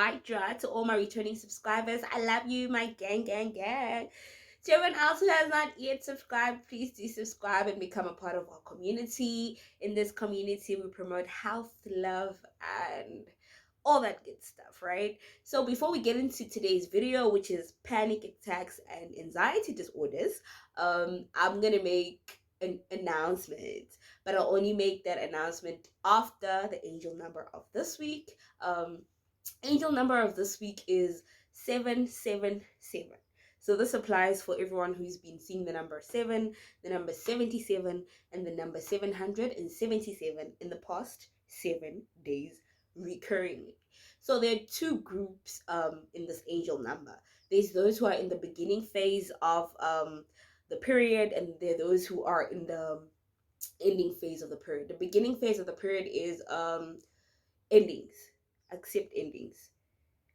Wydra. To all my returning subscribers, I love you, my gang, gang, gang. To everyone else who has not yet subscribed, please do subscribe and become a part of our community. In this community, we promote health, love, and all that good stuff, right? So before we get into today's video, which is panic attacks and anxiety disorders, I'm gonna make an announcement, but I'll only make that announcement after the angel number of this week. Angel number of this week is 777. So this applies for everyone who's been seeing the number 7, the number 77, and the number 777 in the past 7 days recurringly. So there are two groups in this angel number. There's those who are in the beginning phase of the period, and there are those who are in the ending phase of the period. The beginning phase of the period is endings. Accept endings.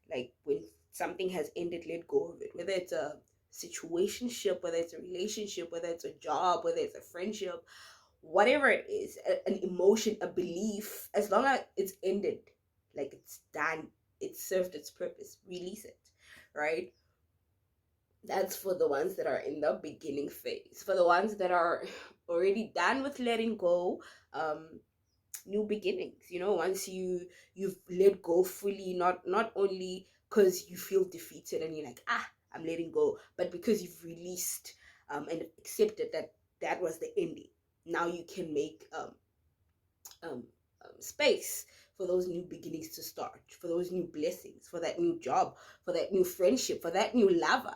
Like when something has ended, let go of it. Whether it's a situationship, whether it's a relationship, whether it's a job, whether it's a friendship, whatever it is, an emotion, a belief, as long as it's ended, like it's done, it served its purpose, release it, right? That's for the ones that are in the beginning phase. For the ones that are already done with letting go, new beginnings, once you've let go fully, not only because you feel defeated and you're like, I'm letting go, but because you've released and accepted that that was the ending. Now you can make space for those new beginnings to start, for those new blessings, for that new job, for that new friendship, for that new lover,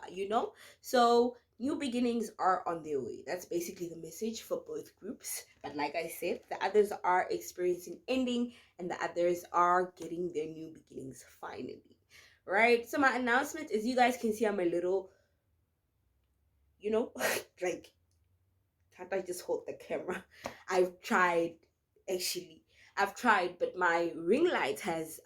so new beginnings are on their way. That's basically the message for both groups. But like I said, the others are experiencing ending and the others are getting their new beginnings finally, right? So my announcement is, you guys can see I'm a little, like, can't I just hold the camera? I've tried, but my ring light has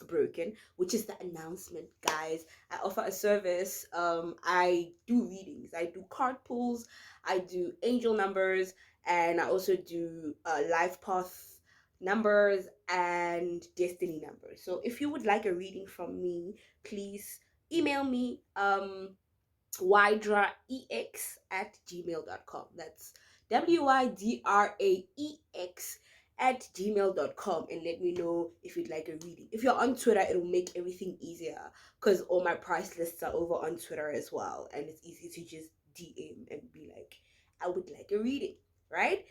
broken, which is the announcement, guys. I offer a service. I do readings, I do card pulls, I do angel numbers, and I also do life path numbers and destiny numbers. So if you would like a reading from me, please email me wydraex@gmail.com. That's wydraex @gmail.com, and let me know if you'd like a reading. If you're on Twitter, it'll make everything easier because all my price lists are over on Twitter as well, and it's easy to just DM and be like, I would like a reading, right?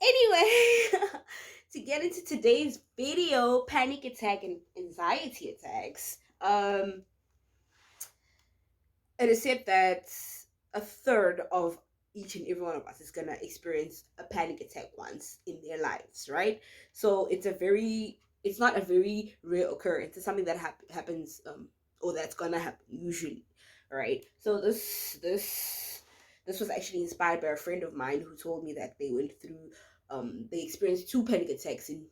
Anyway, to get into today's video, panic attack and anxiety attacks, it is said that a third of each and every one of us is gonna experience a panic attack once in their lives, right? So it's not a very rare occurrence. It's something that happens, or that's gonna happen usually, right? So this was actually inspired by a friend of mine who told me that they experienced 2 panic attacks in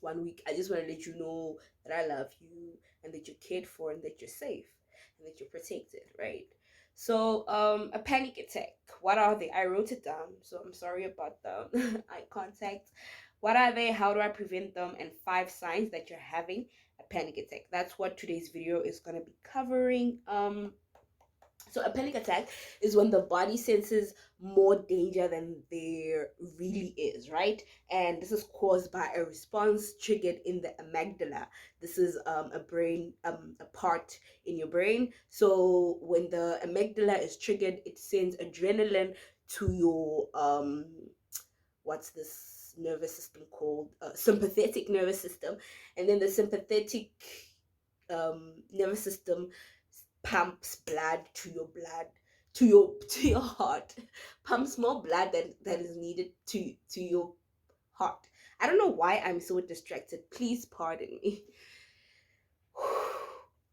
1 week. I just want to let you know that I love you and that you're cared for and that you're safe and that you're protected, right? So a panic attack, what are they? I wrote it down, so I'm sorry about the eye contact. What are they? How do I prevent them? And 5 signs that you're having a panic attack. That's what today's video is going to be covering. So a panic attack is when the body senses more danger than there really is, right? And this is caused by a response triggered in the amygdala. This is a part in your brain. So when the amygdala is triggered, it sends adrenaline to your what's this nervous system called? Sympathetic nervous system. And then the sympathetic nervous system pumps blood to your heart, pumps more blood that is needed to your heart. I don't know why I'm so distracted, please pardon me.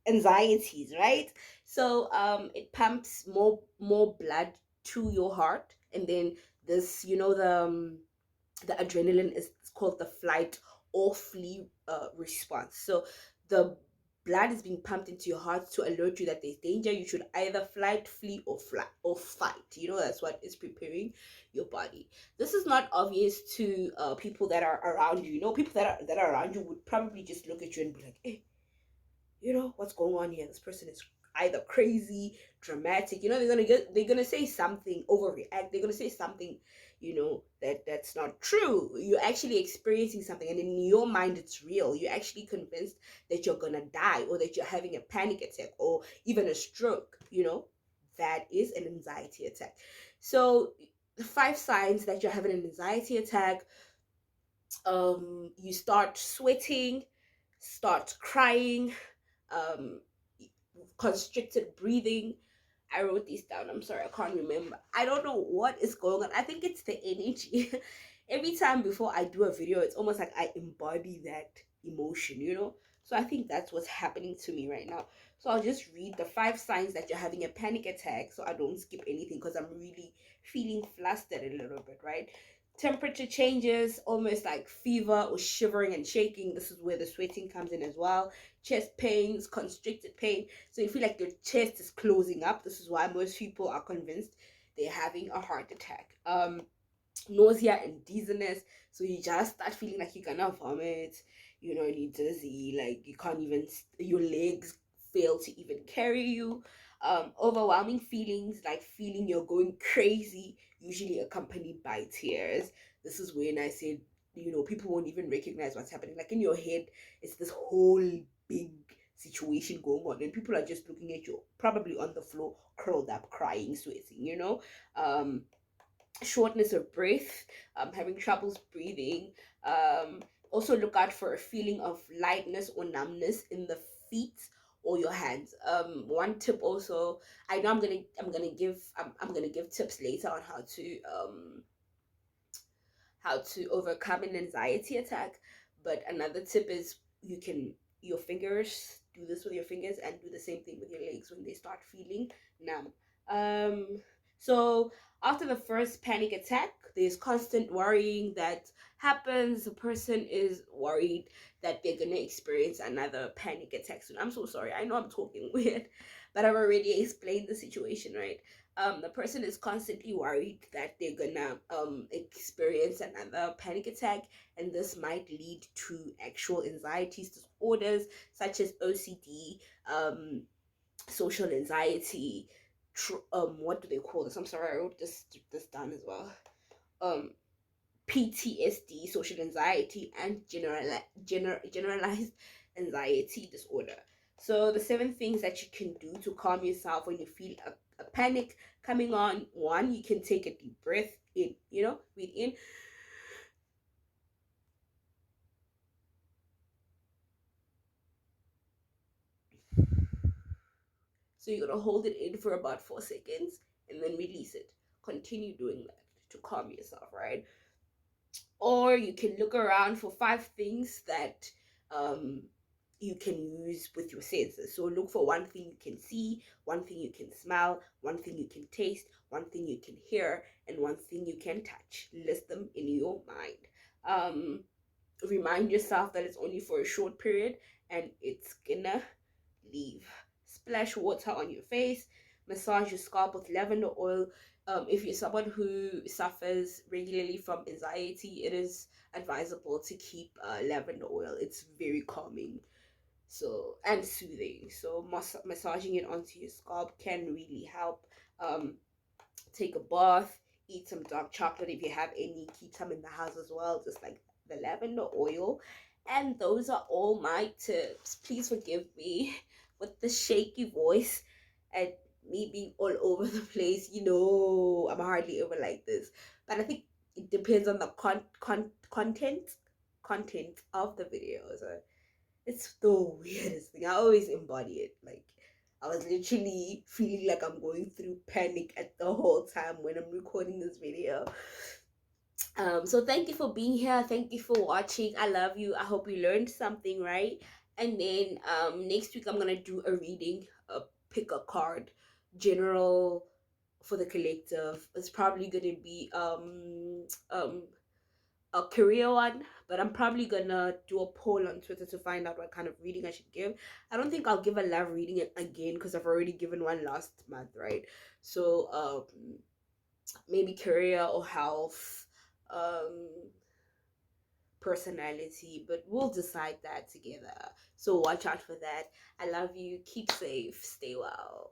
Anxieties, right? So it pumps more blood to your heart, and then this, the adrenaline is called the flight or flee response. So the blood is being pumped into your heart to alert you that there's danger. You should either flight, flee, or fight. That's what is preparing your body. This is not obvious to people that are around you. People that are around you would probably just look at you and be like, hey, what's going on here? This person is either crazy, dramatic. They're gonna say something, overreact. They're gonna say something, that's not true. You're actually experiencing something, and in your mind, it's real. You're actually convinced that you're gonna die, or that you're having a panic attack, or even a stroke. That is an anxiety attack. So the 5 signs that you're having an anxiety attack: you start sweating, start crying, um constricted breathing. I wrote these down. I'm sorry, I can't remember. I don't know what is going on. I think it's the energy. Every time before I do a video, it's almost like I embody that emotion. So I think that's what's happening to me right now. So I'll just read the 5 signs that you're having a panic attack, so I don't skip anything, because I'm really feeling flustered a little bit, right? Temperature changes, almost like fever or shivering and shaking. This is where the sweating comes in as well. Chest pains, constricted pain. So you feel like your chest is closing up. This is why most people are convinced they're having a heart attack. Nausea and dizziness. So you just start feeling like you're gonna vomit. You're dizzy, like you can't even, your legs fail to even carry you. Overwhelming feelings, like feeling you're going crazy, usually accompanied by tears. This is when I said, people won't even recognize what's happening. Like in your head, it's this whole big situation going on, and people are just looking at you, probably on the floor, curled up, crying, sweating. Um, Shortness of breath, having troubles breathing. Also look out for a feeling of lightness or numbness in the feet or your hands. One tip also, I know I'm gonna give tips later on how to overcome an anxiety attack. But another tip is, you can your fingers do this with your fingers, and do the same thing with your legs when they start feeling numb. So after the first panic attack, there's constant worrying that happens. The person is worried that they're gonna experience another panic attack soon. I'm so sorry, I know I'm talking weird, but I've already explained the situation, right? The person is constantly worried that they're gonna experience another panic attack, and this might lead to actual anxiety disorders such as OCD, social anxiety, what do they call this? I'm sorry, I wrote this down as well. Um, PTSD, social anxiety, and generalized anxiety disorder. So the 7 things that you can do to calm yourself when you feel a panic coming on. One, you can take a deep breath in, breathe in. So you're gonna hold it in for about 4 seconds and then release it. Continue doing that to calm yourself, right? Or you can look around for 5 things that um you can use with your senses. So look for one thing you can see, one thing you can smell, one thing you can taste, one thing you can hear, and one thing you can touch. List them in your mind. Remind yourself that it's only for a short period, and it's gonna leave. Splash water on your face. Massage your scalp with lavender oil. If you're someone who suffers regularly from anxiety, it is advisable to keep lavender oil. It's very calming, so, and soothing. So massaging it onto your scalp can really help. Take a bath, eat some dark chocolate if you have any, keep some in the house as well, just like the lavender oil. And those are all my tips. Please forgive me with the shaky voice and me being all over the place. I'm hardly ever like this, but I think it depends on the content of the video. So it's the weirdest thing. I always embody it. Like, I was literally feeling like I'm going through panic at the whole time when I'm recording this video. So thank you for being here. Thank you for watching. I love you. I hope you learned something, right? And then next week I'm gonna do a reading, pick a card, general for the collective. It's probably gonna be a career one, but I'm probably gonna do a poll on Twitter to find out what kind of reading I should give. I don't think I'll give a love reading again, because I've already given one last month, right? So maybe career or health, um personality, but we'll decide that together. So watch out for that. I love you. Keep safe. Stay well.